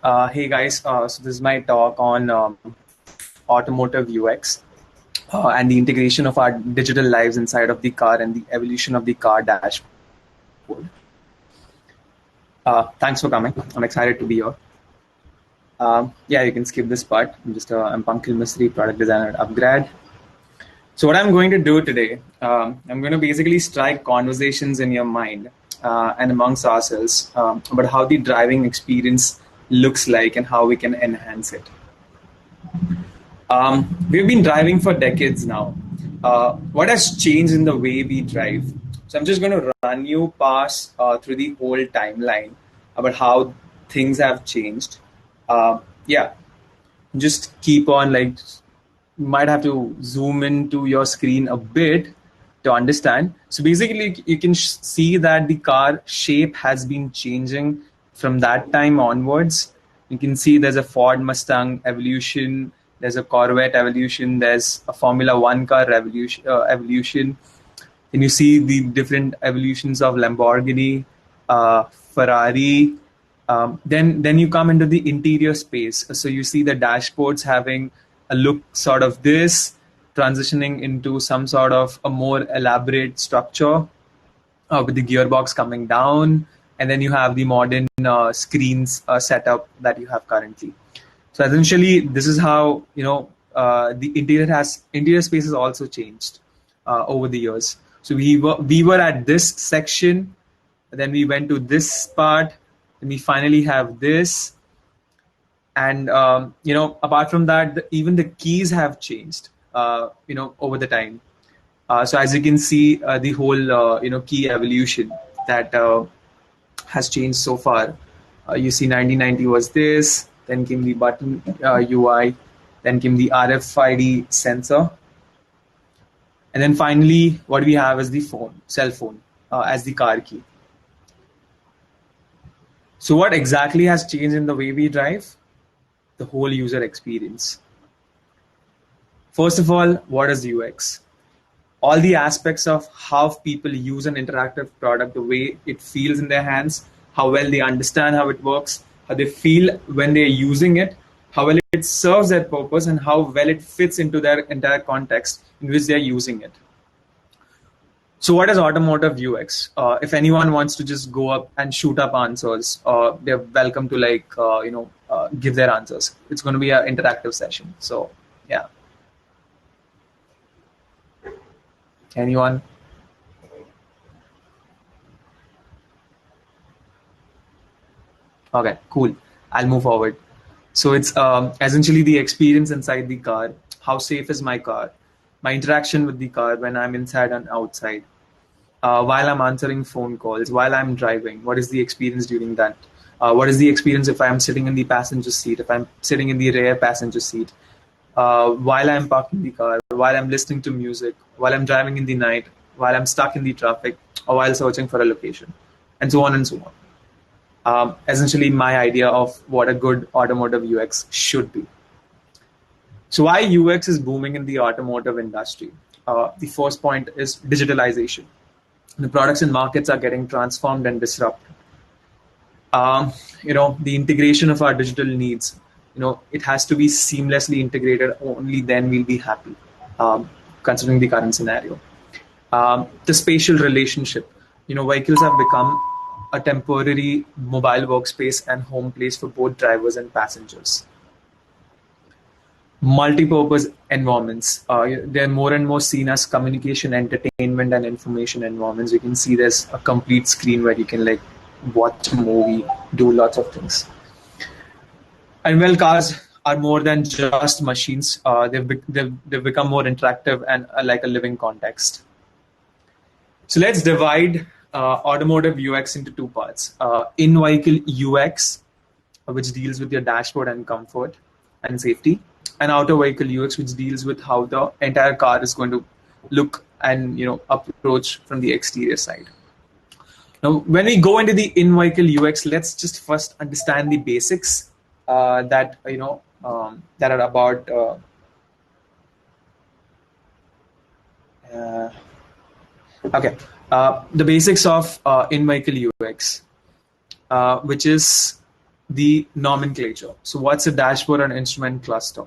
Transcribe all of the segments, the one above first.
Hey guys, so this is my talk on automotive UX and the integration of our digital lives inside of the car and the evolution of the car dashboard. Thanks for coming. I'm excited to be here. Yeah, you can skip this part. I'm Pankaj Misri, product designer at Upgrad. So what I'm going to do today, I'm going to basically strike conversations in your mind and amongst ourselves about how the driving experience looks like and how we can enhance it. We've been driving for decades now. What has changed in the way we drive? So I'm just going to run you past through the whole timeline about how things have changed. Yeah, just keep on you might have to zoom into your screen a bit to understand. So basically, you can see that the car shape has been changing from that time onwards. You can see there's a Ford Mustang evolution, there's a Corvette evolution, there's a Formula One car evolution. And you see the different evolutions of Lamborghini, Ferrari. Then you come into the interior space. So you see the dashboards having a look sort of this, transitioning into some sort of a more elaborate structure with the gearbox coming down. And then you have the modern screens setup that you have currently. So essentially, this is how the interior space has also changed over the years. So we were at this section, then we went to this part, and we finally have this. And apart from that, even the keys have changed. Over the time. So as you can see, the whole key evolution that has changed so far. You see, 1990 was this. Then came the button UI. Then came the RFID sensor. And then finally, what we have is the cell phone, as the car key. So what exactly has changed in the way we drive? The whole user experience. First of all, what is UX? All the aspects of how people use an interactive product, the way it feels in their hands, how well they understand how it works, how they feel when they're using it, how well it serves their purpose, and how well it fits into their entire context in which they're using it. So what is automotive UX? If anyone wants to just go up and shoot up answers, they're welcome to give their answers. It's going to be an interactive session. So yeah. Anyone? Okay, cool. I'll move forward. So it's essentially the experience inside the car. How safe is my car? My interaction with the car when I'm inside and outside. While I'm answering phone calls, while I'm driving, what is the experience during that? What is the experience if I'm sitting in the passenger seat, if I'm sitting in the rear passenger seat, while I'm parking the car, while I'm listening to music, while I'm driving in the night, while I'm stuck in the traffic, or while searching for a location, and so on and so on. Essentially my idea of what a good automotive UX should be. So why UX is booming in the automotive industry? The first point is digitalization. The products and markets are getting transformed and disrupted. The integration of our digital needs, it has to be seamlessly integrated. Only then we'll be happy, considering the current scenario. The spatial relationship, vehicles have become a temporary mobile workspace and home place for both drivers and passengers. Multi-purpose environments, they're more and more seen as communication, entertainment, and information environments. You can see there's a complete screen where you can watch a movie, do lots of things. And well, cars are more than just machines. They've become more interactive and like a living context. So let's divide automotive UX into two parts. In-vehicle UX, which deals with your dashboard and comfort and safety, and outer vehicle UX, which deals with how the entire car is going to look and approach from the exterior side. Now, when we go into the in-vehicle UX, let's just first understand the basics that that are about. Okay, the basics of in-vehicle UX, which is the nomenclature. So what's a dashboard and instrument cluster?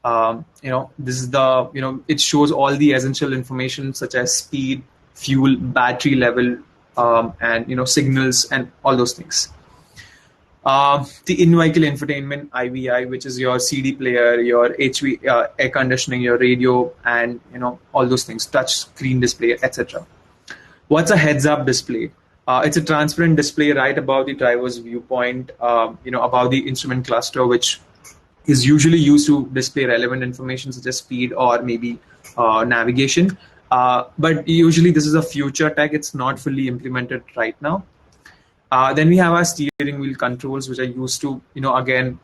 This is the, it shows all the essential information such as speed, fuel, battery level, and signals and all those things. The in-vehicle infotainment, IVI, which is your CD player, your HV air conditioning, your radio, and all those things, touch screen display, etc. What's a heads-up display? It's a transparent display right above the driver's viewpoint, above the instrument cluster, which is usually used to display relevant information such as speed or maybe navigation. But usually this is a future tech. It's not fully implemented right now. Then we have our steering wheel controls, which are used to, again,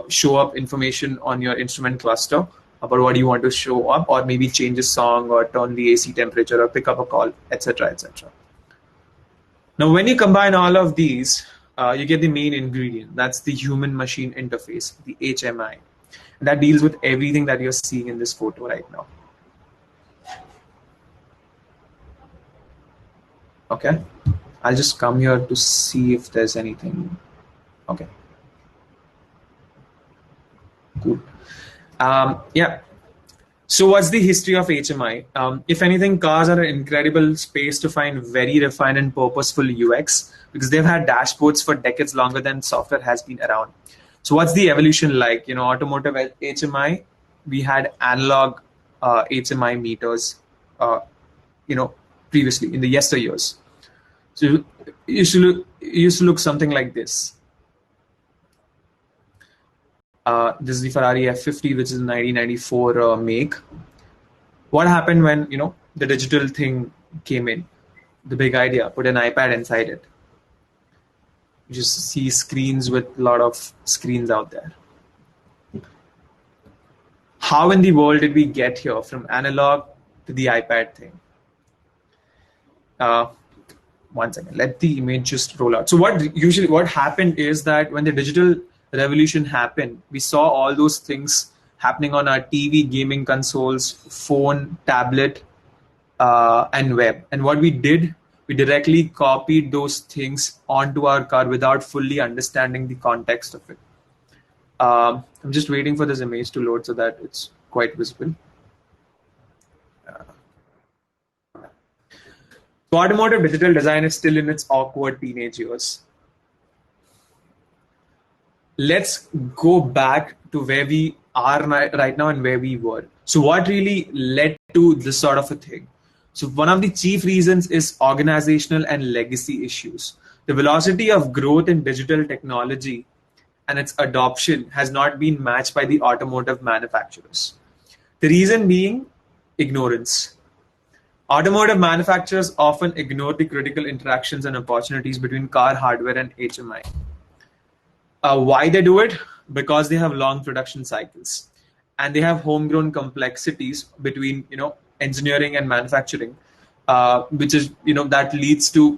show up information on your instrument cluster about what you want to show up, or maybe change a song or turn the AC temperature or pick up a call, etc., etc. Now, when you combine all of these, you get the main ingredient. That's the human-machine interface, the HMI. And that deals with everything that you're seeing in this photo right now. Okay. I'll just come here to see if there's anything. Okay. Cool. Yeah. So what's the history of HMI? If anything, cars are an incredible space to find very refined and purposeful UX, because they've had dashboards for decades longer than software has been around. So what's the evolution like? Automotive HMI, we had analog HMI meters, previously in the yesteryears. So it used to look something like this. This is the Ferrari F50, which is a 1994 make. What happened when the digital thing came in? The big idea: put an iPad inside it. You just see screens with a lot of screens out there. How in the world did we get here from analog to the iPad thing? One second, let the image just roll out. So what happened is that when the digital revolution happened, we saw all those things happening on our TV, gaming consoles, phone, tablet, and web. And what we did, we directly copied those things onto our car without fully understanding the context of it. I'm just waiting for this image to load so that it's quite visible. Automotive digital design is still in its awkward teenage years. Let's go back to where we are right now and where we were. So what really led to this sort of a thing? So one of the chief reasons is organizational and legacy issues. The velocity of growth in digital technology and its adoption has not been matched by the automotive manufacturers. The reason being ignorance. Automotive manufacturers often ignore the critical interactions and opportunities between car hardware and HMI. Why they do it? Because they have long production cycles, and they have homegrown complexities between engineering and manufacturing, which is that leads to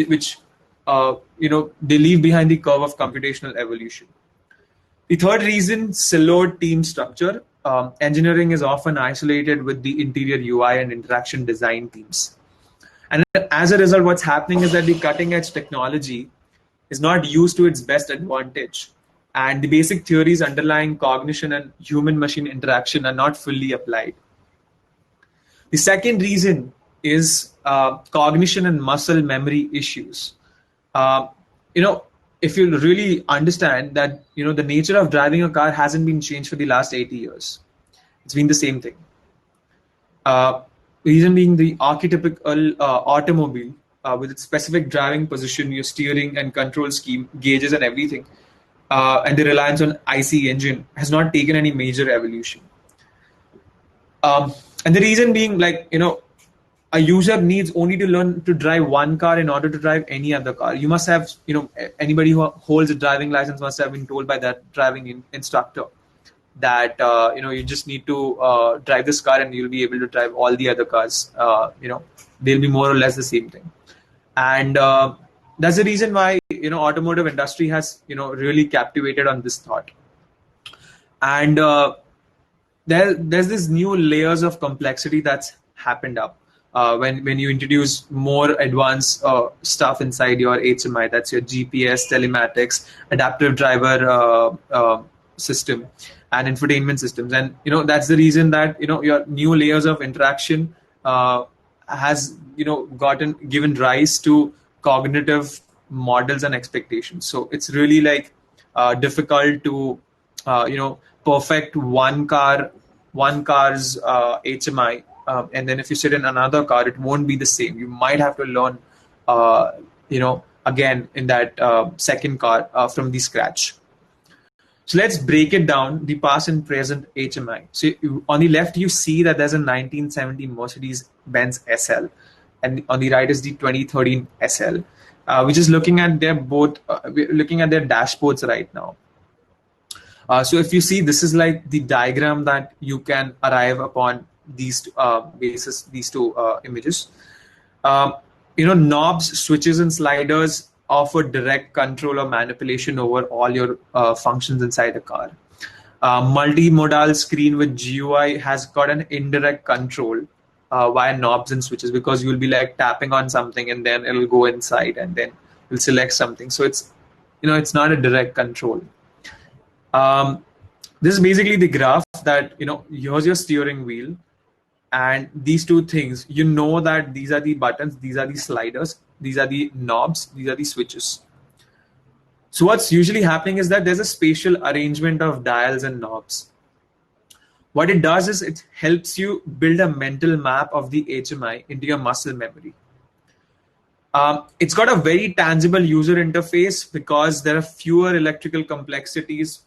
which they leave behind the curve of computational evolution. The third reason, siloed team structure. Engineering is often isolated with the interior UI and interaction design teams. And as a result, what's happening is that the cutting edge technology is not used to its best advantage. And the basic theories underlying cognition and human machine interaction are not fully applied. The second reason is cognition and muscle memory issues. If you really understand that, the nature of driving a car hasn't been changed for the last 80 years. It's been the same thing. Reason being the archetypical automobile with its specific driving position, your steering and control scheme, gauges and everything, and the reliance on IC engine has not taken any major evolution. And the reason being, a user needs only to learn to drive one car in order to drive any other car. You must have, anybody who holds a driving license must have been told by that driving instructor that, you just need to drive this car and you'll be able to drive all the other cars. They'll be more or less the same thing. And that's the reason why, automotive industry has, really captivated on this thought. And there's this new layers of complexity that's happened up. when you introduce more advanced stuff inside your HMI. That's your GPS, telematics, adaptive driver system, and infotainment systems. And that's the reason that your new layers of interaction has gotten given rise to cognitive models and expectations. So it's really like difficult to perfect one car's HMI, and then if you sit in another car, it won't be the same. You might have to learn again in that second car from the scratch. So let's break it down, the past and present HMI. So on the left, you see that there's a 1970 Mercedes-Benz SL, and on the right is the 2013 SL. We're just looking at their we're looking at their dashboards right now. So if you see, this is like the diagram that you can arrive upon these two images. Knobs, switches, and sliders offer direct control or manipulation over all your functions inside a car. Multimodal screen with GUI has got an indirect control via knobs and switches, because you'll be like tapping on something and then it'll go inside and then you'll select something. So it's it's not a direct control. This is basically the graph that here's your steering wheel, and these two things, that these are the buttons, these are the sliders, these are the knobs, these are the switches. So what's usually happening is that there's a spatial arrangement of dials and knobs. What it does is it helps you build a mental map of the HMI into your muscle memory. It's got a very tangible user interface because there are fewer electrical complexities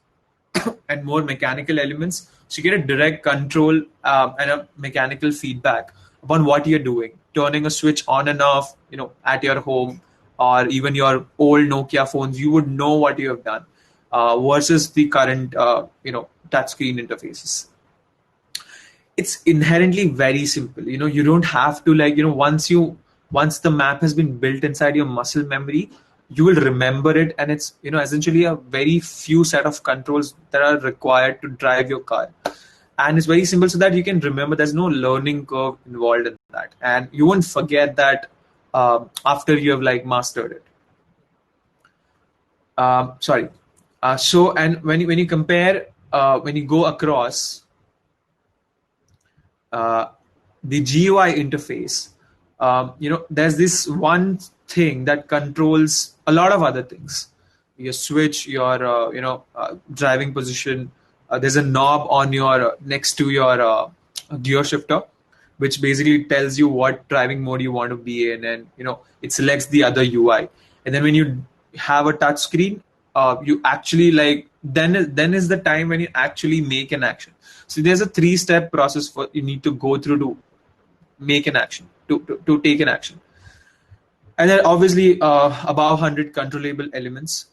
and more mechanical elements. So you get a direct control and a mechanical feedback upon what you're doing. Turning a switch on and off, at your home, or even your old Nokia phones, you would know what you have done versus the current, touchscreen interfaces. It's inherently very simple. You don't have to once the map has been built inside your muscle memory, you will remember it, and it's essentially a very few set of controls that are required to drive your car, and it's very simple so that you can remember. There's no learning curve involved in that, and you won't forget that after you have mastered it. So and when you compare when you go across the GUI interface, there's this one thing that controls a lot of other things. Your switch, your driving position. There's a knob on your next to your gear shifter, which basically tells you what driving mode you want to be in, and it selects the other UI. And then when you have a touch screen, you actually then is the time when you actually make an action. So there's a 3-step process you need to go through to make an action, to take an action. And then obviously above 100 controllable elements.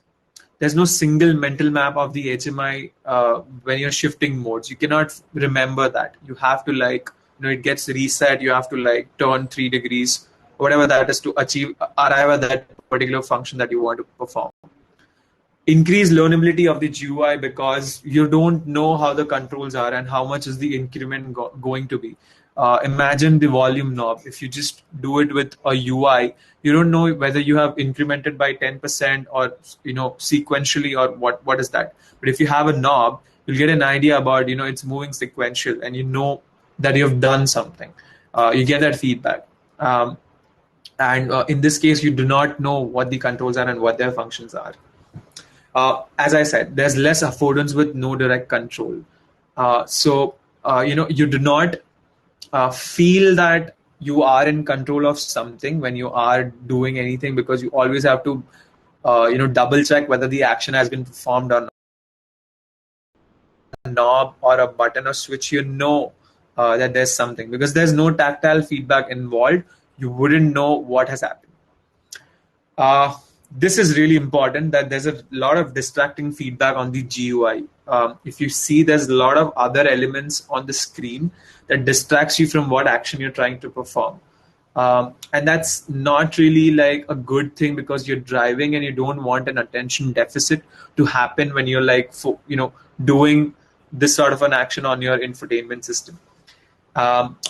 There's no single mental map of the HMI when you're shifting modes. You cannot remember that. You have to it gets reset. You have to turn 3 degrees, whatever that is, to arrive at that particular function that you want to perform. Increase learnability of the GUI, because you don't know how the controls are and how much is the increment going to be. Imagine the volume knob. If you just do it with a UI, you don't know whether you have incremented by 10% or sequentially, or what is that. But if you have a knob, you'll get an idea about it's moving sequential, and that you have done something. You get that feedback. And in this case, you do not know what the controls are and what their functions are. As I said, there's less affordance with no direct control. So you do not feel that you are in control of something when you are doing anything, because you always have to double check whether the action has been performed or not. A knob or a button or switch, that there's something, because there's no tactile feedback involved. You wouldn't know what has happened. This is really important, that there's a lot of distracting feedback on the GUI. If you see, there's a lot of other elements on the screen that distracts you from what action you're trying to perform. And that's not really a good thing, because you're driving and you don't want an attention deficit to happen when you're doing this sort of an action on your infotainment system.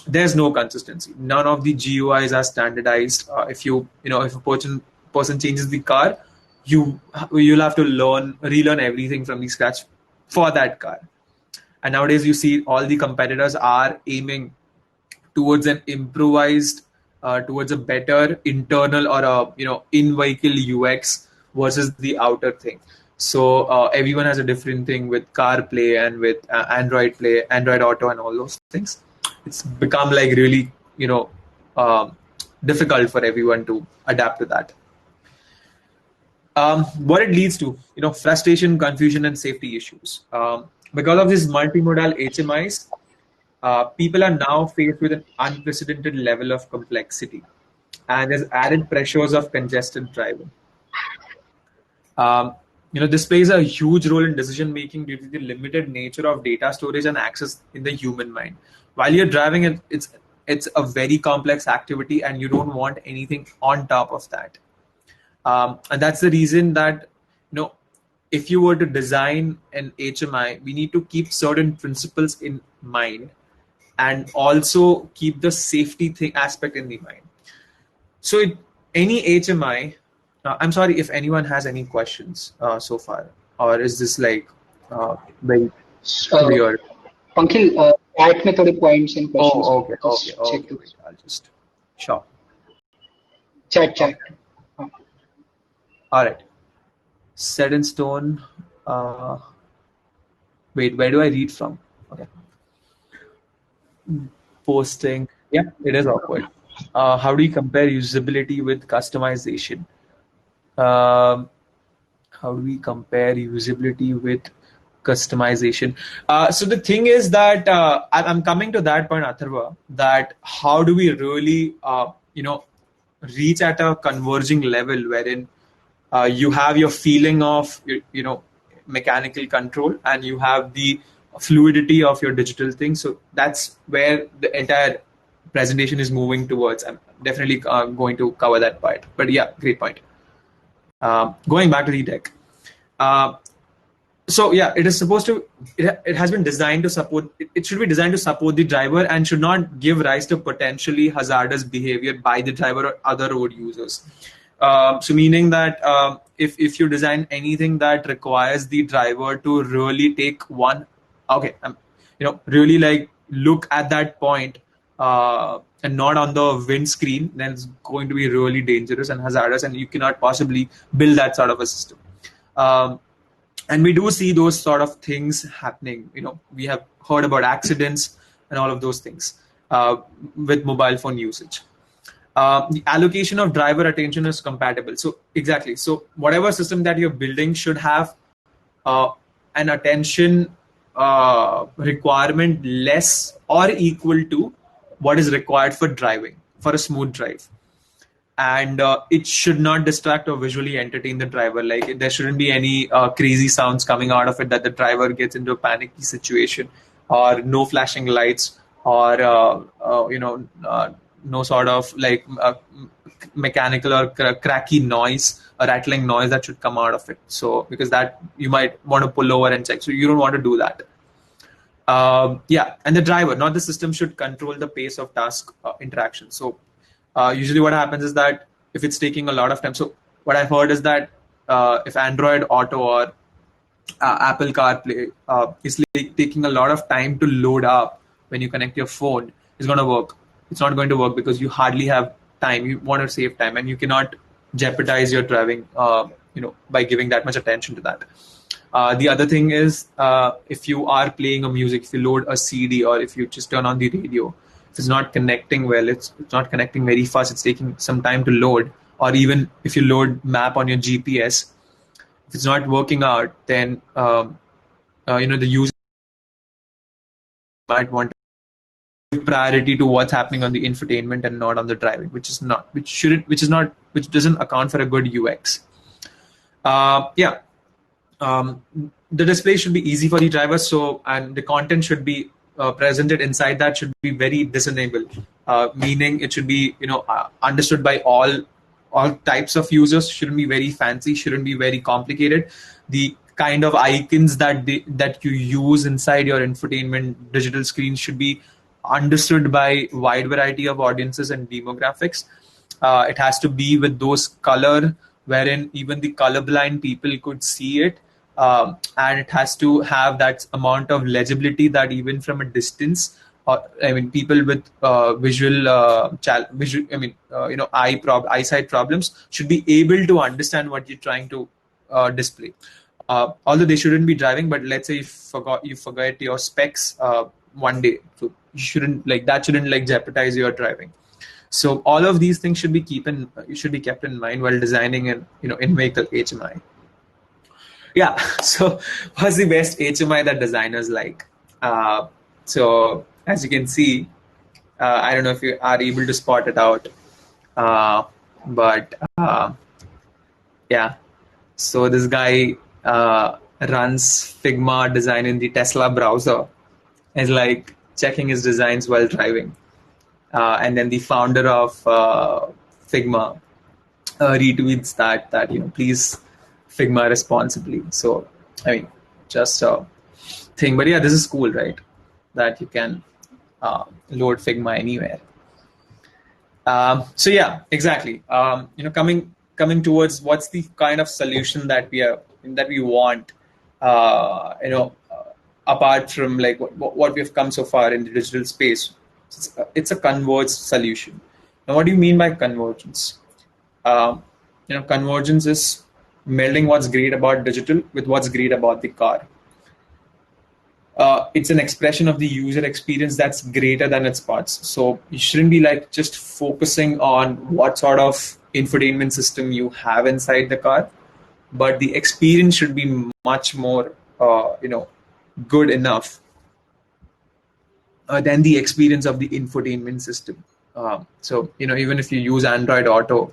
there's no consistency. None of the GUIs are standardized. If a person changes the car, you'll have to relearn everything from the scratch for that car. And nowadays you see all the competitors are aiming towards an improvised, towards a better internal or a in-vehicle UX versus the outer thing. So everyone has a different thing with CarPlay and with Android Play, Android Auto, and all those things. It's become like really difficult for everyone to adapt to that. What it leads to, frustration, confusion, and safety issues. Because of these multimodal HMIs, people are now faced with an unprecedented level of complexity, and there's added pressures of congested driving. This plays a huge role in decision making due to the limited nature of data storage and access in the human mind. While you're driving, it's a very complex activity, and you don't want anything on top of that. And that's the reason that if you were to design an HMI, we need to keep certain principles in mind, and also keep the safety aspect in the mind. So any HMI, I'm sorry if anyone has any questions so far, or is this like very clear? Pankil, chat में थोड़े points and questions. Oh, okay. I'll just sure. Chat. All right. Set in stone. Wait, where do I read from? Okay. Posting. Yeah, it is awkward. How do you compare usability with customization? How do we compare usability with customization? So the thing is that I'm coming to that point, Atharva, that how do we really, reach at a converging level wherein you have your feeling of, mechanical control, and you have the fluidity of your digital thing. So that's where the entire presentation is moving towards. I'm definitely going to cover that part. But yeah, great point. Going back to the deck. So yeah, it is supposed to. It has been designed to support. It should be designed to support the driver and should not give rise to potentially hazardous behavior by the driver or other road users. So meaning that if you design anything that requires the driver to really take really like look at that point and not on the windscreen, then it's going to be really dangerous and hazardous, and you cannot possibly build that sort of a system. And we do see those sort of things happening. We have heard about accidents and all of those things with mobile phone usage. The allocation of driver attention is compatible. So exactly. So whatever system that you're building should have an attention requirement less or equal to what is required for driving, for a smooth drive. And it should not distract or visually entertain the driver. Like there shouldn't be any crazy sounds coming out of it that the driver gets into a panicky situation, or no flashing lights, or no sort of like mechanical or cracky noise, a rattling noise that should come out of it. So because that you might want to pull over and check. So you don't want to do that. And the driver, not the system, should control the pace of task interaction. So usually what happens is that if it's taking a lot of time. So what I've heard is that if Android Auto or Apple CarPlay is like taking a lot of time to load up when you connect your phone, it's going to work. It's not going to work because you hardly have time. You want to save time, and you cannot jeopardize your driving, by giving that much attention to that. The other thing is, if you are playing a music, if you load a CD, or if you just turn on the radio, if it's not connecting well, it's not connecting very fast, it's taking some time to load, or even if you load map on your GPS, if it's not working out, then the user might want priority to what's happening on the infotainment and not on the driving, which doesn't account for a good UX. The display should be easy for the driver, and the content should be presented inside that should be very discernible, meaning it should be understood by all types of users. Shouldn't be very fancy, shouldn't be very complicated. The kind of icons that you use inside your infotainment digital screen should be understood by wide variety of audiences and demographics. It has to be with those color wherein even the colorblind people could see it. And it has to have that amount of legibility that even from a distance, people with eyesight problems should be able to understand what you're trying to display. Although they shouldn't be driving, but let's say you forget your specs one day, so shouldn't jeopardize your driving. So all of these things should be kept in mind while designing an in-vehicle HMI. Yeah. So what's the best HMI that designers like? So as you can see, I don't know if you are able to spot it out, but yeah. So this guy runs Figma design in the Tesla browser, is like checking his designs while driving. And then the founder of Figma retweets that please Figma responsibly. So just a thing. But yeah, this is cool, right? That you can load Figma anywhere. So yeah, exactly. Coming towards what's the kind of solution that we want, apart from like what we've come so far in the digital space. It's a converged solution. Now, what do you mean by convergence? Convergence is melding what's great about digital with what's great about the car. It's an expression of the user experience that's greater than its parts. So you shouldn't be like just focusing on what sort of infotainment system you have inside the car, but the experience should be much more, good enough than the experience of the infotainment system. So even if you use Android Auto,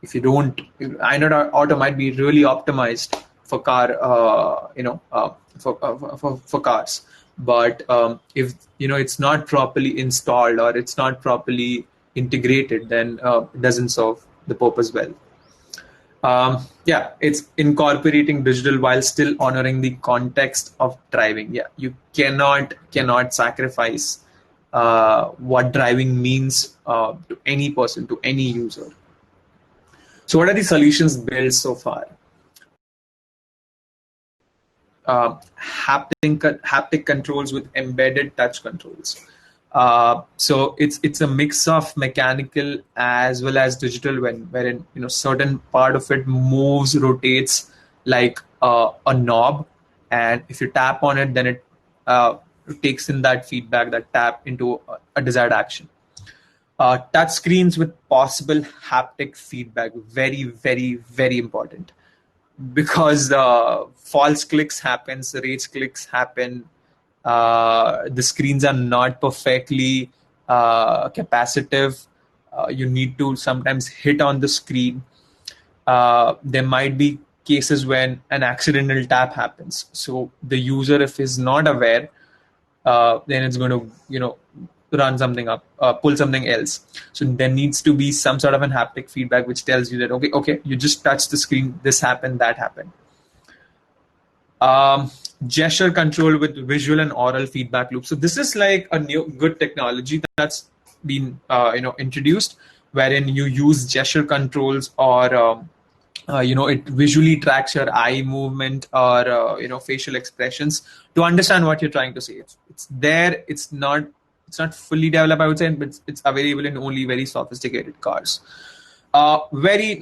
if you don't, Android Auto might be really optimized for for cars, but if it's not properly installed or it's not properly integrated, then it doesn't serve the purpose well. It's incorporating digital while still honoring the context of driving. Yeah, you cannot sacrifice what driving means to any person, to any user. So what are the solutions built so far? Haptic controls with embedded touch controls. So it's a mix of mechanical as well as digital, wherein certain part of it moves, rotates like a knob, and if you tap on it, then it takes in that feedback, that tap into a desired action. Touch screens with possible haptic feedback, very, very, very important, because false clicks happens, rage clicks happen. The screens are not perfectly capacitive. You need to sometimes hit on the screen. There might be cases when an accidental tap happens. So the user, if is not aware, then it's going to run something up, pull something else. So there needs to be some sort of an haptic feedback which tells you that okay, you just touched the screen, this happened, that happened. Gesture control with visual and oral feedback loop. So this is like a new good technology that's been introduced, wherein you use gesture controls, or it visually tracks your eye movement or facial expressions to understand what you're trying to say. It's there. It's not fully developed, I would say, but it's available in only very sophisticated cars. Very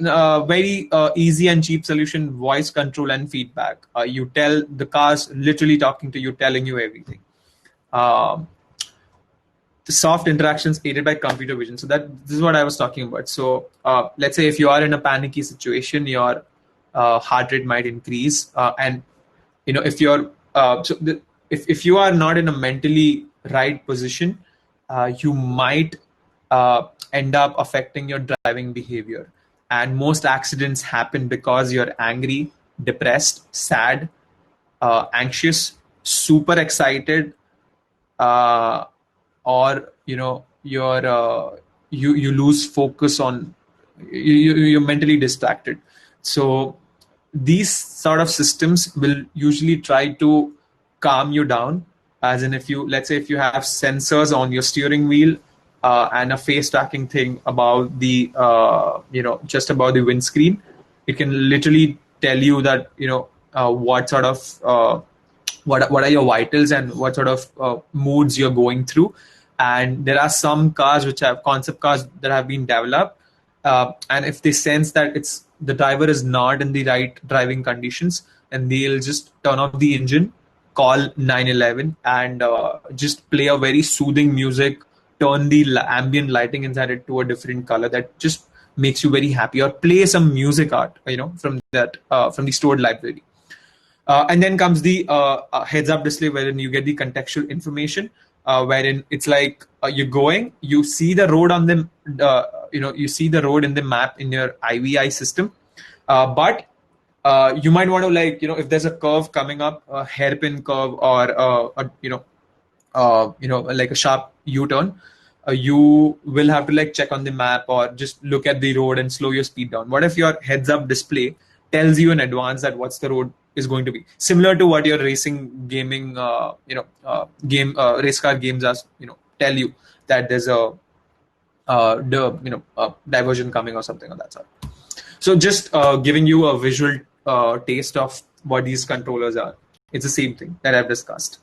easy and cheap solution: voice control and feedback. You tell the car's literally talking to you, telling you everything. The soft interactions aided by computer vision. So this is what I was talking about. So let's say if you are in a panicky situation, your heart rate might increase, and if you're if you are not in a mentally right position, you might end up affecting your driving behavior. And most accidents happen because you're angry, depressed, sad, anxious, super excited, or you're you lose focus on, you're mentally distracted. So these sort of systems will usually try to calm you down, As in, if you, let's say if you have sensors on your steering wheel and a face tracking thing about the just about the windscreen, it can literally tell you that what sort of what are your vitals and what sort of moods you're going through. And there are some cars which have concept cars that have been developed, and if they sense that it's the driver is not in the right driving conditions, and they'll just turn off the engine, call 911, and just play a very soothing music, turn the ambient lighting inside it to a different color that just makes you very happy, or play some music art from that from the stored library. And then comes the heads-up display, wherein you get the contextual information, wherein it's like you're going, you see the road on the, you see the road in the map in your IVI system, but you might want to, like, if there's a curve coming up, a hairpin curve, or like a sharp U-turn, you will have to like check on the map or just look at the road and slow your speed down. What if your heads-up display tells you in advance that what's the road is going to be, similar to what your racing gaming race car games are, tell you that there's a diversion coming or something of that sort. So just giving you a visual taste of what these controllers are. It's the same thing that I've discussed.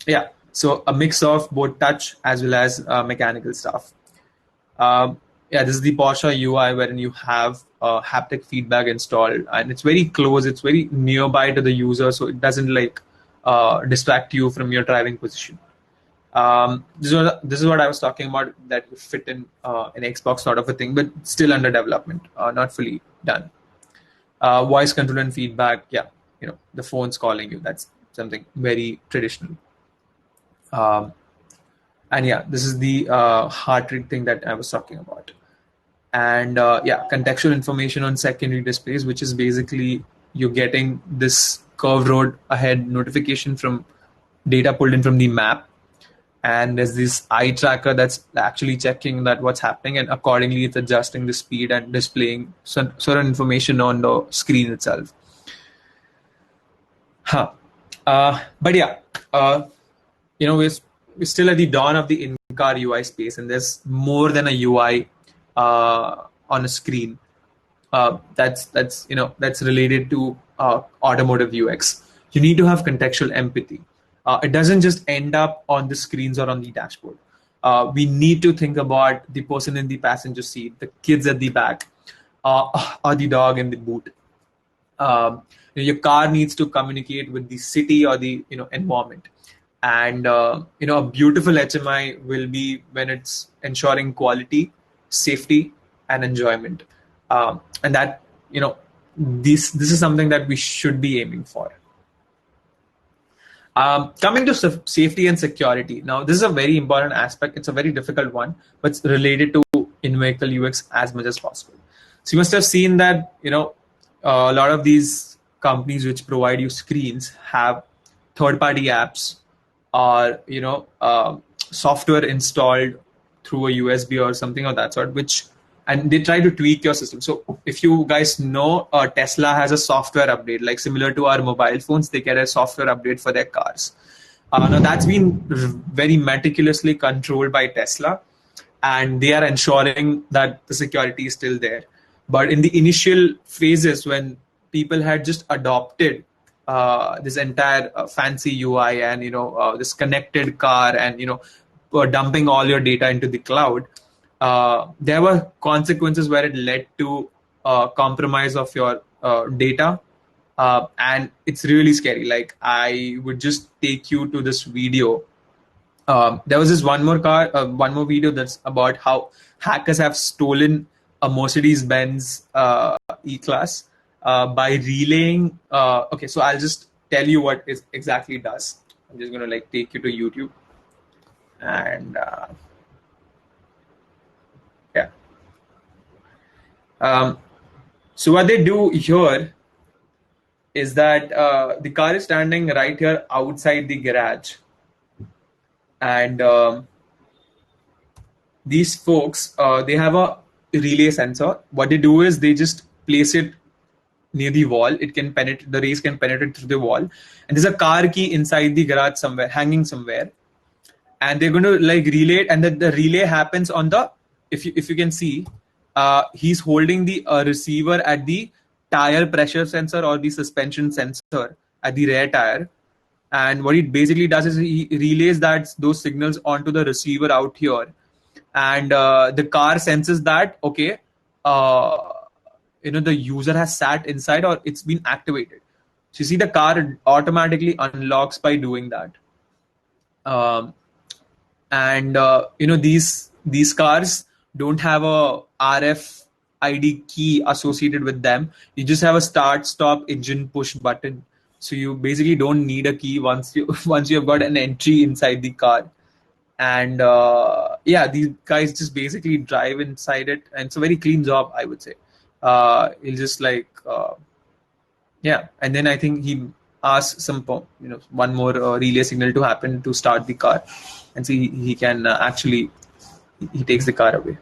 Yeah, so a mix of both touch as well as mechanical stuff. Yeah, this is the Porsche UI, wherein you have haptic feedback installed, and it's very close, it's very nearby to the user, so it doesn't like distract you from your driving position. This is what I was talking about, that would fit in an Xbox sort of a thing, but still under development, not fully done. Voice control and feedback, yeah, the phone's calling you. That's something very traditional. And yeah, this is the heart rate thing that I was talking about. And yeah, contextual information on secondary displays, which is basically you're getting this curved road ahead notification from data pulled in from the map. And there's this eye tracker that's actually checking that what's happening, and accordingly it's adjusting the speed and displaying certain information on the screen itself. But yeah, we're still at the dawn of the in-car UI space, and there's more than a UI on a screen that's related to automotive UX. You need to have contextual empathy. It doesn't just end up on the screens or on the dashboard. We need to think about the person in the passenger seat, the kids at the back, or the dog in the boot. Your car needs to communicate with the city or the environment. And a beautiful HMI will be when it's ensuring quality, safety, and enjoyment. And that this is something that we should be aiming for. Coming to safety and security. Now, this is a very important aspect. It's a very difficult one, but it's related to in-vehicle UX as much as possible. So you must have seen that a lot of these companies which provide you screens have third-party apps or software installed through a USB or something of that sort, and they try to tweak your system. So if you guys know, Tesla has a software update, like similar to our mobile phones, they get a software update for their cars. Now that's been very meticulously controlled by Tesla, and they are ensuring that the security is still there. But in the initial phases, when people had just adopted this entire fancy UI and this connected car and dumping all your data into the cloud, there were consequences where it led to compromise of your data, and it's really scary. Like, I would just take you to this video. There was this one more video that's about how hackers have stolen a Mercedes-Benz E-Class by relaying. Okay, so I'll just tell you what it exactly does. I'm just going to take you to YouTube, and yeah. So what they do here is that the car is standing right here outside the garage, and these folks, they have a relay sensor. What they do is they just place it near the wall. It can penetrate, the rays can penetrate through the wall, and there's a car key inside the garage somewhere, hanging somewhere, and they're going to like relay it, and the relay happens on the, if you can see, he's holding the receiver at the tire pressure sensor or the suspension sensor at the rear tire. And what he basically does is he relays those signals onto the receiver out here, and the car senses that, okay, the user has sat inside or it's been activated. So you see the car automatically unlocks by doing that. These cars don't have a RFID key associated with them. You just have a start, stop, engine push button. So you basically don't need a key once you have got an entry inside the car. And these guys just basically drive inside it, and it's a very clean job, I would say. He'll just and then I think he asks one more relay signal to happen to start the car, and so he can he takes the car away.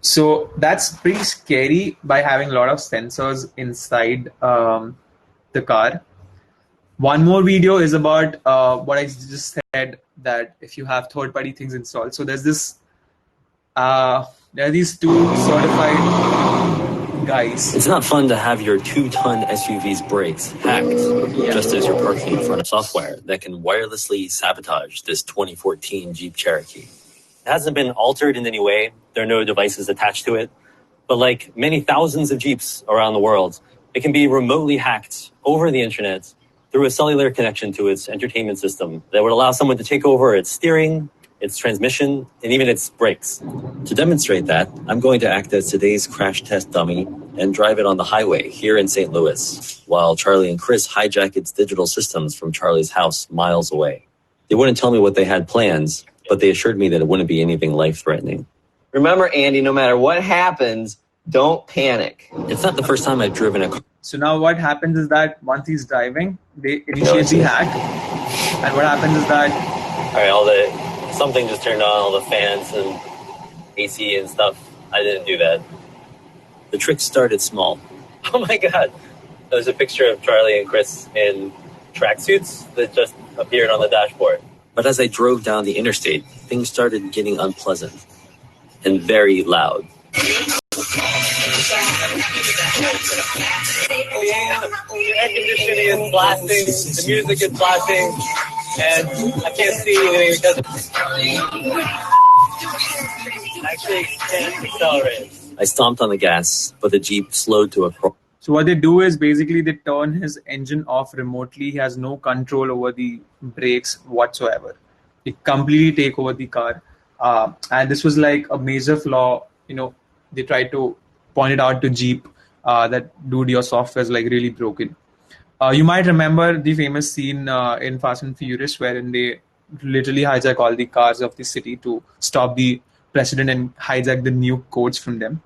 So that's pretty scary by having a lot of sensors inside the car. One more video is about what I just said, that if you have third-party things installed. So there's this, there are these two certified guys. It's not fun to have your 2-ton SUV's brakes hacked, just as you're parking in front of software that can wirelessly sabotage this 2014 Jeep Cherokee. It hasn't been altered in any way. There are no devices attached to it. But like many thousands of Jeeps around the world, it can be remotely hacked over the internet through a cellular connection to its entertainment system that would allow someone to take over its steering, its transmission, and even its brakes. To demonstrate that, I'm going to act as today's crash test dummy and drive it on the highway here in St. Louis, while Charlie and Chris hijack its digital systems from Charlie's house miles away. They wouldn't tell me what they had plans, but they assured me that it wouldn't be anything life-threatening. Remember, Andy, no matter what happens, don't panic. It's not the first time I've driven a car. So now what happens is that once he's driving, they initiate the hack. And what happens is that... All right, something just turned on, all the fans and AC and stuff. I didn't do that. The trick started small. Oh my God. There's a picture of Charlie and Chris in tracksuits that just appeared on the dashboard. But as I drove down the interstate, things started getting unpleasant and very loud. The air conditioning is blasting, the music is blasting, and I can't see anything because I actually can't accelerate. I stomped on the gas, but the Jeep slowed to a crawl. So what they do is basically they turn his engine off remotely. He has no control over the brakes whatsoever. They completely take over the car. And this was like a major flaw. They tried to point it out to Jeep that, dude, your software is like really broken. You might remember the famous scene in Fast and Furious wherein they literally hijack all the cars of the city to stop the president and hijack the nuke codes from them.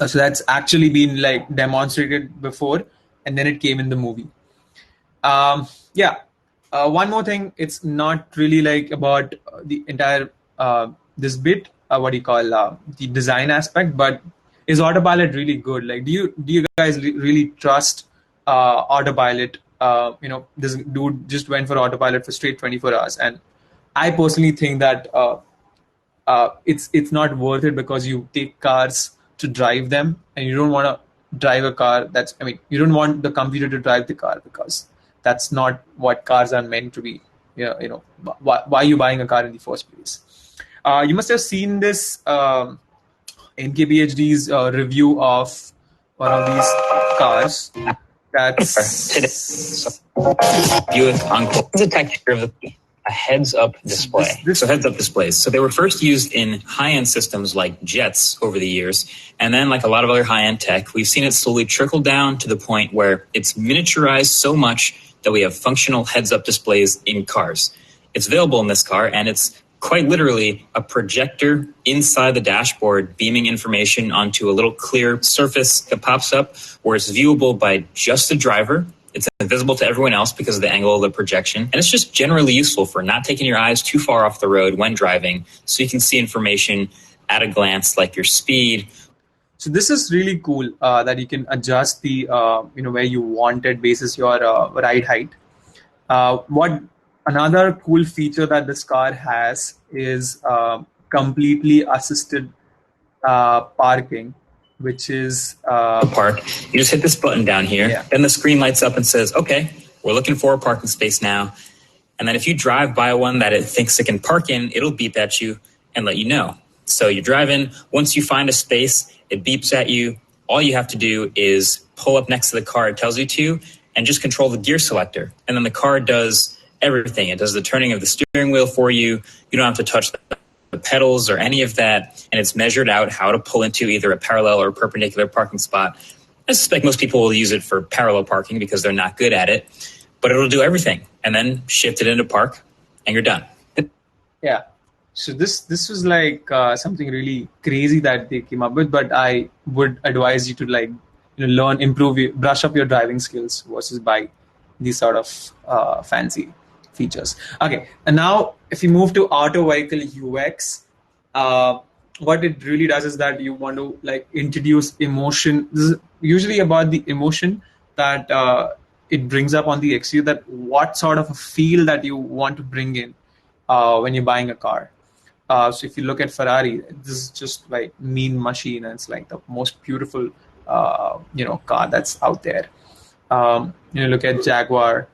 So that's actually been like demonstrated before, and then it came in the movie. One more thing, it's not really like about the entire this bit, the design aspect, but is autopilot really good? Like, do you guys really trust autopilot? This dude just went for autopilot for straight 24 hours, and I personally think that it's not worth it, because you take cars to drive them, and you don't want to drive a car you don't want the computer to drive the car, because that's not what cars are meant to be. Why are you buying a car in the first place? You must have seen this NKPHD's review of one of these cars. That's Buick Encore. It's a tech of a heads-up display. So heads-up displays. So they were first used in high-end systems like jets over the years. And then, like a lot of other high-end tech, we've seen it slowly trickle down to the point where it's miniaturized so much that we have functional heads-up displays in cars. It's available in this car, and it's quite literally a projector inside the dashboard beaming information onto a little clear surface that pops up where it's viewable by just the driver. It's invisible to everyone else because of the angle of the projection. And it's just generally useful for not taking your eyes too far off the road when driving, so you can see information at a glance, like your speed. So this is really cool that you can adjust the where you want it basis your ride height. What another cool feature that this car has is completely assisted parking, which is park. You just hit this button down here. Yeah. Then the screen lights up and says, okay, we're looking for a parking space now. And then if you drive by one that it thinks it can park in, it'll beep at you and let you know. So you drive in. Once you find a space, it beeps at you. All you have to do is pull up next to the car it tells you to and just control the gear selector. And then the car does everything. It does the turning of the steering wheel for you. You don't have to touch the pedals or any of that. And it's measured out how to pull into either a parallel or perpendicular parking spot. I suspect most people will use it for parallel parking because they're not good at it. But it'll do everything and then shift it into park and you're done. Yeah. So this was like something really crazy that they came up with, but I would advise you to learn, improve, brush up your driving skills versus buy these sort of fancy features. Okay, and now if you move to auto vehicle UX, what it really does is that you want to introduce emotion. This is usually about the emotion that it brings up on the exterior, that what sort of a feel that you want to bring in when you're buying a car. So if you look at Ferrari, this is just like mean machine, and it's like the most beautiful car that's out there. You look at Jaguar,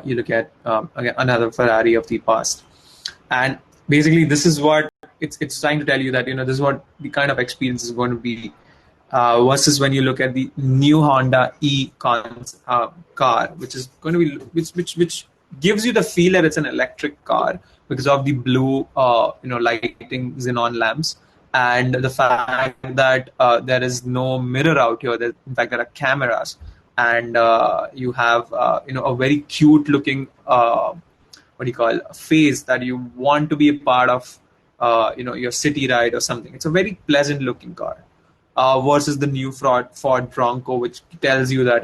you look at again another Ferrari of the past, and basically this is what it's trying to tell you, that this is what the kind of experience is going to be. Versus when you look at the new Honda car, which is going to be which gives you the feel that it's an electric car because of the blue lighting xenon lamps, and the fact that there is no mirror out here. In fact, there are cameras, and you have a very cute looking phase that you want to be a part of your city ride or something. It's a very pleasant looking car. Versus the new Ford Bronco, which tells you that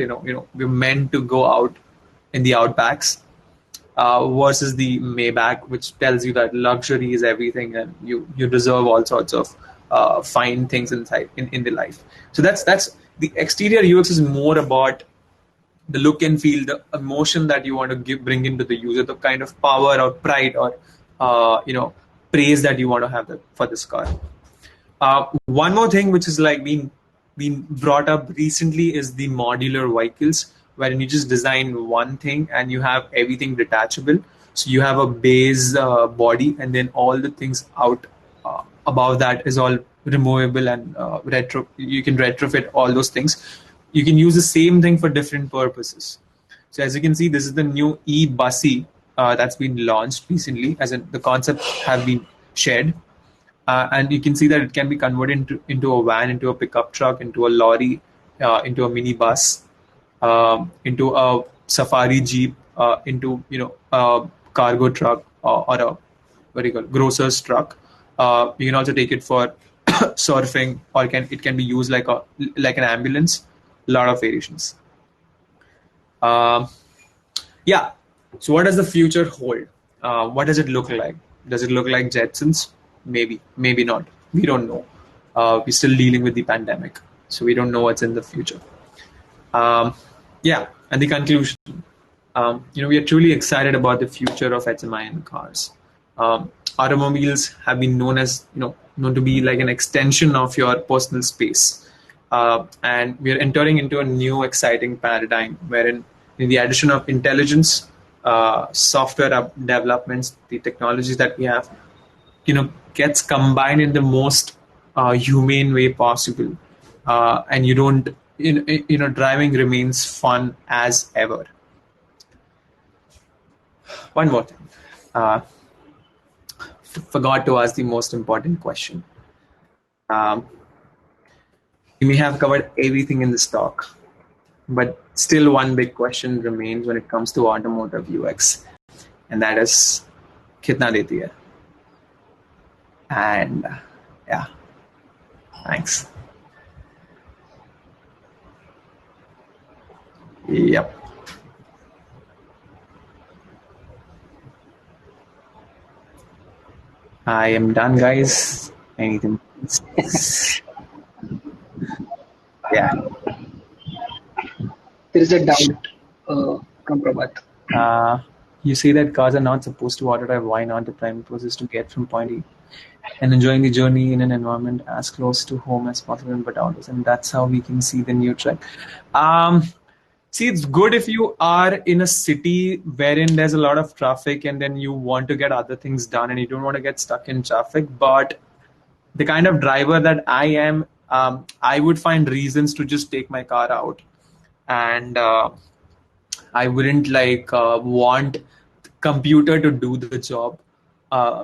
we're meant to go out in the outbacks. Versus the Maybach, which tells you that luxury is everything, and you deserve all sorts of fine things inside in the life. So that's the exterior UX is more about the look and feel, the emotion that you want to bring into the user, the kind of power or pride or praise that you want to have for this car. One more thing which is being brought up recently is the modular vehicles, wherein you just design one thing and you have everything detachable. So you have a base body, and then all the things out above that is all removable, and you can retrofit all those things. You can use the same thing for different purposes. So as you can see, this is the new e-bussy that's been launched recently, as in the concept have been shared. And you can see that it can be converted into a van, into a pickup truck, into a lorry, into a minibus, into a safari jeep, into a cargo truck or a grocer's truck. You can also take it for surfing, or it can be used like an ambulance. A lot of variations. Yeah. So what does the future hold? What does it look like? Does it look like Jetsons? Maybe, maybe not. We don't know. We're still dealing with the pandemic, so we don't know what's in the future. Yeah, and the conclusion. We are truly excited about the future of HMI in cars. Automobiles have been known to be like an extension of your personal space, and we are entering into a new exciting paradigm wherein, in the addition of intelligence, software developments, the technologies that we have, gets combined in the most humane way possible, and you don't, driving remains fun as ever. One more thing, forgot to ask the most important question. We may have covered everything in this talk, but still one big question remains when it comes to automotive UX, and that is, kitna deti hai? And yeah, thanks. Yep. I am done, guys. Anything? Yeah. There is a doubt from Prabhat. You say that cars are not supposed to auto drive. Why not? The primary process to get from point A and enjoying the journey in an environment as close to home as possible, but outdoors, and that's how we can see the new track. See, it's good if you are in a city wherein there's a lot of traffic and then you want to get other things done and you don't want to get stuck in traffic. But the kind of driver that I am, I would find reasons to just take my car out, and I wouldn't want the computer to do the job,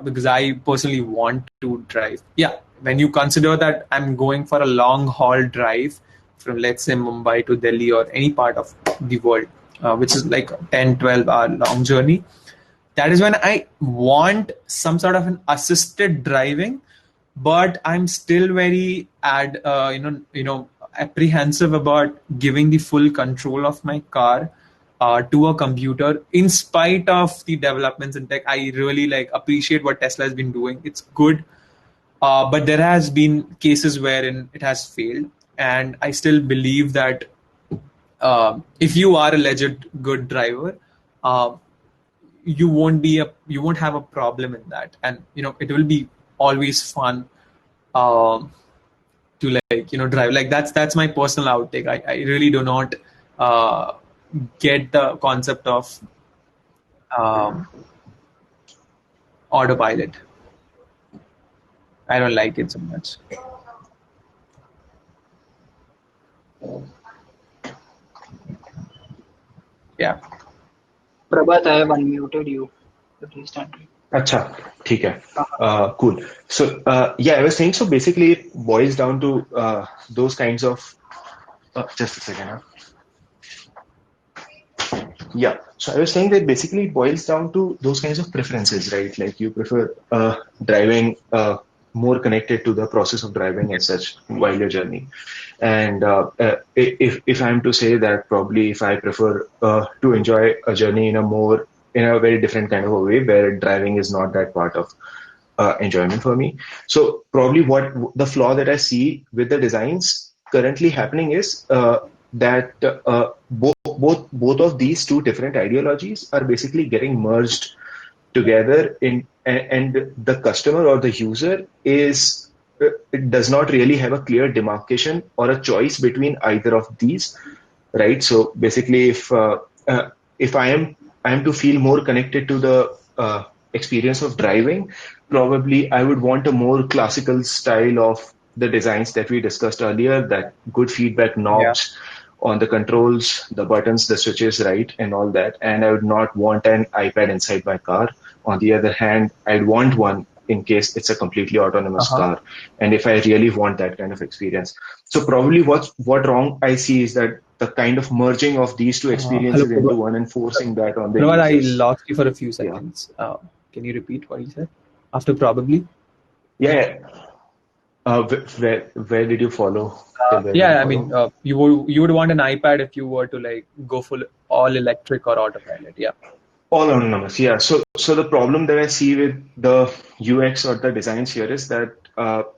because I personally want to drive. Yeah, when you consider that I'm going for a long haul drive from, let's say, Mumbai to Delhi or any part of the world, which is like a 10, 12 hour long journey, that is when I want some sort of an assisted driving, but I'm still very apprehensive about giving the full control of my car to a computer. In spite of the developments in tech, I really appreciate what Tesla has been doing. It's good, but there has been cases wherein it has failed, and I still believe that if you are a legit good driver, you won't have a problem in that, and it will be always fun to drive. That's my personal outtake. I really do not get the concept of autopilot. I don't like it so much. Yeah. Prabhat, I have unmuted you. So please start. Acha, ठीक है. Cool. So yeah, I was saying, so basically it boils down to those kinds of just a second. Yeah, so I was saying that basically it boils down to those kinds of preferences, right? Like you prefer driving more connected to the process of driving as such while your journey. And if I'm to say that, probably if I prefer to enjoy a journey in a very different kind of a way, where driving is not that part of enjoyment for me. So probably what the flaw that I see with the designs currently happening is that both of these two different ideologies are basically getting merged together and the customer or the user does not really have a clear demarcation or a choice between either of these, right? So basically, if I am to feel more connected to the experience of driving, probably I would want a more classical style of the designs that we discussed earlier, that good feedback knobs on the controls, the buttons, the switches, right, and all that. And I would not want an iPad inside my car. On the other hand, I'd want one in case it's a completely autonomous car, and if I really want that kind of experience. So probably what wrong I see is that the kind of merging of these two experiences into one and forcing that on the users. I lost you for a few seconds. Can you repeat what you said after probably? Yeah. Where did you follow? I mean, you would want an iPad if you were to go full all electric or autopilot. Yeah. All autonomous, yeah. So the problem that I see with the UX or the designs here is that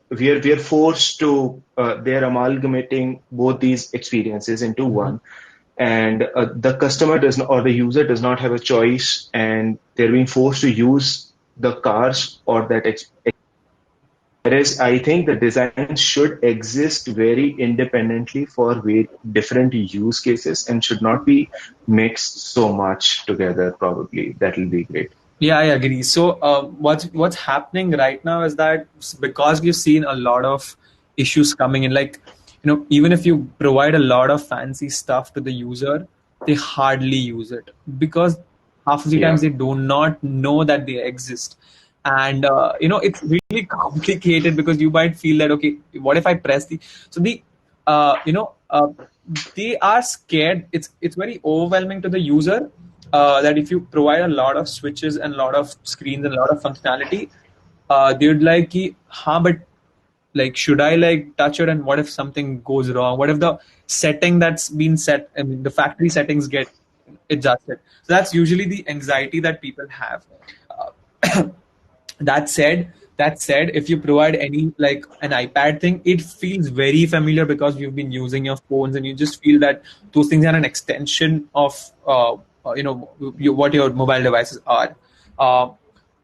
we are forced to they're amalgamating both these experiences into one, and the customer or the user does not have a choice, and they're being forced to use the cars or that Whereas I think the design should exist very independently for very different use cases and should not be mixed so much together. Probably that will be great. Yeah, I agree. So what's happening right now is that because we've seen a lot of issues coming in, even if you provide a lot of fancy stuff to the user, they hardly use it because half of the times they do not know that they exist. And it's really complicated because you might feel that, okay, what if I press they are scared. It's very overwhelming to the user that if you provide a lot of switches and a lot of screens and a lot of functionality, they'd but should I touch it, and what if something goes wrong? What if the setting that's been set, I mean the factory settings get adjusted? So that's usually the anxiety that people have. That said, That said, if you provide any like an iPad thing, it feels very familiar because you've been using your phones, and you just feel that those things are an extension of what your mobile devices are. Uh,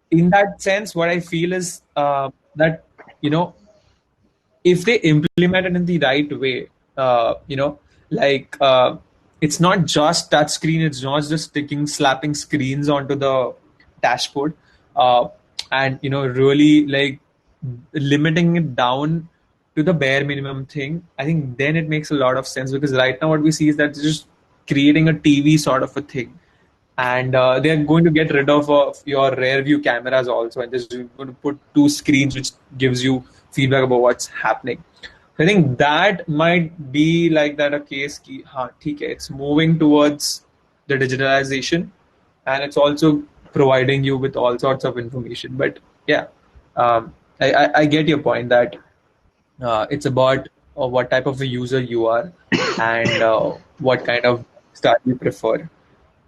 in that sense, what I feel is that you know if they implement it in the right way, like it's not just touch screen, it's not just slapping screens onto the dashboard, and really like limiting it down to the bare minimum thing. I think then it makes a lot of sense, because right now what we see is that it's just creating a TV sort of a thing, and they're going to get rid of your rear view cameras also, and just going to put two screens which gives you feedback about what's happening. I think that might be like that a case ki, theek hai, it's moving towards the digitalization, and it's also providing you with all sorts of information. But yeah, I get your point that it's about what type of a user you are, and what kind of style you prefer.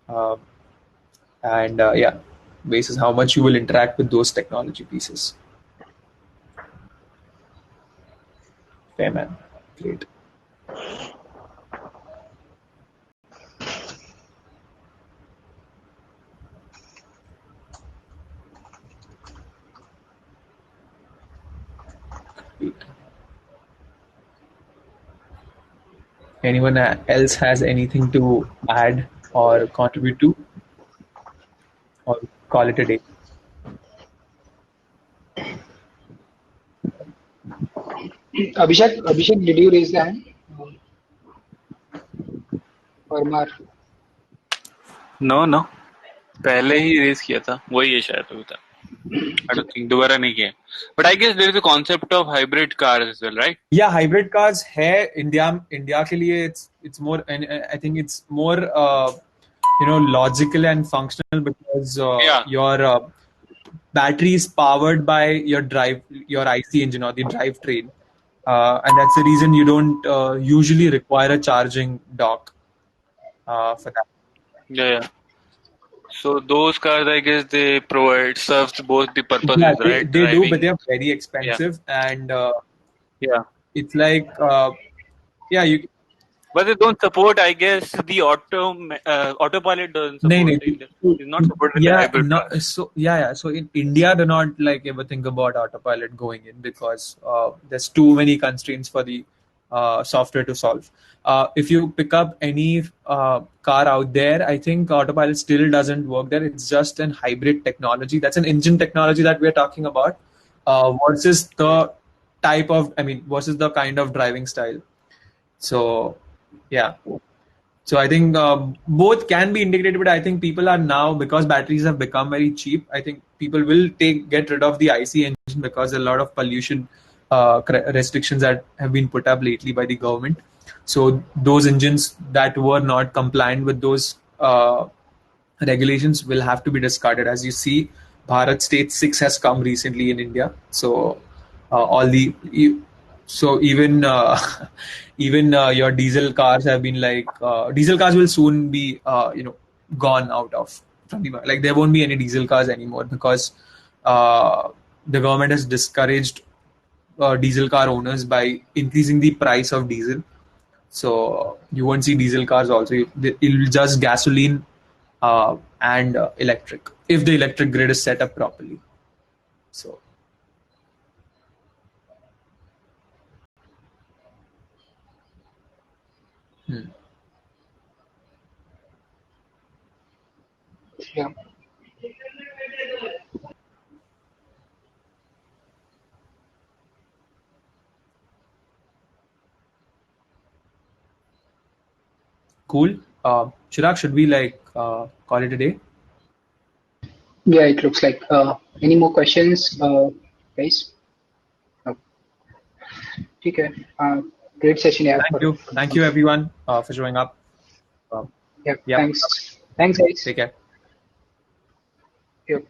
Um, and yeah, basis how much you will interact with those technology pieces. Fair, man. Great. Great. Anyone else has anything to add or contribute to, or call it a day? Abhishek, did you raise the hand? Or Mar? No पहले ही race किया था, वही है शायद अभी तक. I don't think दोबारा नहीं किया. But I guess there is a concept of hybrid cars as well, right? Yeah, hybrid cars है India के लिए it's more, and I think it's more logical and functional, because your battery is powered by your IC engine or the drivetrain, and that's the reason you don't usually require a charging dock for that. Yeah. So those cars, I guess they serves both the purposes, Yeah, right? they do, Driving. but they're very expensive, and Yeah. it's like you. But they don't support, I guess, the autopilot doesn't support it. It's not supported with the hybrid cars. So in India, do not like ever think about autopilot going in, because there's too many constraints for the software to solve. If you pick up any car out there, I think autopilot still doesn't work there. It's just an hybrid technology. That's an engine technology that we're talking about, versus the versus the kind of driving style. So yeah. So I think both can be integrated, but I think people are now, because batteries have become very cheap, I think people will get rid of the IC engine, because a lot of pollution restrictions that have been put up lately by the government. So those engines that were not compliant with those regulations will have to be discarded. As you see, Bharat Stage 6 has come recently in India. So even your diesel cars have been diesel cars will soon be gone out of from the market. Like there won't be any diesel cars anymore, because the government has discouraged diesel car owners by increasing the price of diesel. So you won't see diesel cars also. It'll just gasoline and electric, if the electric grid is set up properly. So Yeah. cool. Chirag, should we call it a day? Yeah, it looks like. Any more questions, guys? No. Okay. Great session. Yeah. Thank you everyone for showing up. Yeah. Thanks. Thanks, guys. Take care. Yep.